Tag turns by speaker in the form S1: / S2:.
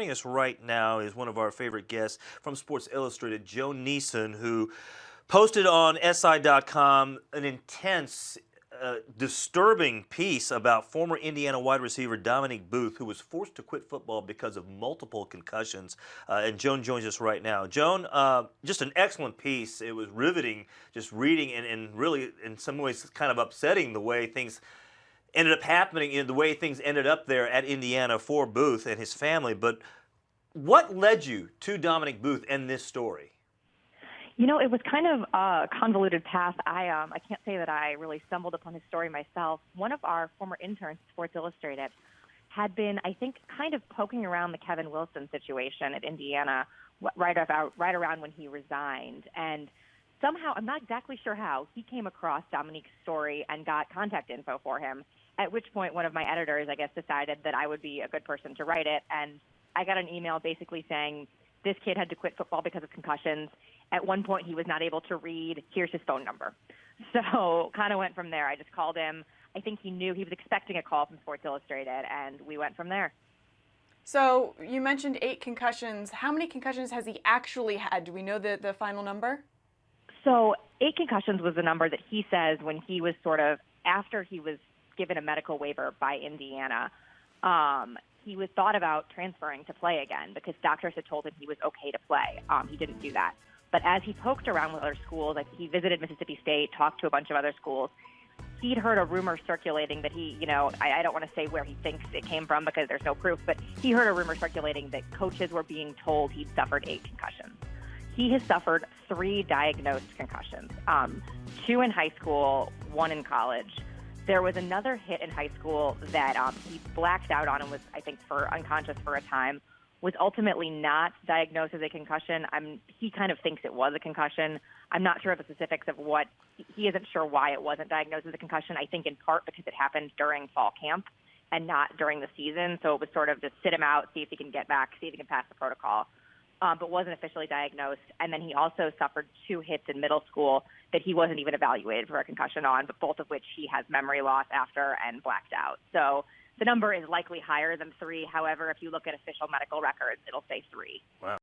S1: Joining us right now is one of our favorite guests from Sports Illustrated, Joan Niesen, who posted on SI.com an intense, disturbing piece about former Indiana wide receiver Dominique Booth, who was forced to quit football because of multiple concussions. And Joan joins us right now. Joan, just an excellent piece. It was riveting just reading and really, in some ways, kind of upsetting the way things ended up happening, in the way things ended up there at Indiana for Booth and his family. But what led you to Dominique Booth and this story?
S2: You know, it was kind of a convoluted path. I can't say that I really stumbled upon his story myself. One of our former interns at Sports Illustrated had been, I think, kind of poking around the Kevin Wilson situation at Indiana right around when he resigned. And somehow, I'm not exactly sure how, he came across Dominique's story and got contact info for him, at which point one of my editors, I guess, decided that I would be a good person to write it. And I got an email basically saying, this kid had to quit football because of concussions. At one point, he was not able to read. Here's his phone number. So kind of went from there. I just called him. I think he knew he was expecting a call from Sports Illustrated, and we went from there.
S3: So you mentioned 8 concussions. How many concussions has he actually had? Do we know the final number?
S2: So 8 concussions was the number that he says when he was sort of, after he was given a medical waiver by Indiana, he was thought about transferring to play again because doctors had told him he was okay to play. He didn't do that. But as he poked around with other schools, like he visited Mississippi State, talked to a bunch of other schools, he'd heard a rumor circulating that he, I don't want to say where he thinks it came from because there's no proof, but he heard a rumor circulating that coaches were being told he'd suffered 8 concussions. He has suffered 3 diagnosed concussions, 2 in high school, 1 in college. There was another hit in high school that he blacked out on and was, I think, unconscious for a time, was ultimately not diagnosed as a concussion. He kind of thinks it was a concussion. I'm not sure of the specifics of what, he isn't sure why it wasn't diagnosed as a concussion. I think in part because it happened during fall camp and not during the season. So it was sort of just sit him out, see if he can get back, see if he can pass the protocol. But wasn't officially diagnosed. And then he also suffered 2 hits in middle school that he wasn't even evaluated for a concussion on, but both of which he has memory loss after and blacked out. So the number is likely higher than 3. However, if you look at official medical records, it'll say 3.
S1: Wow.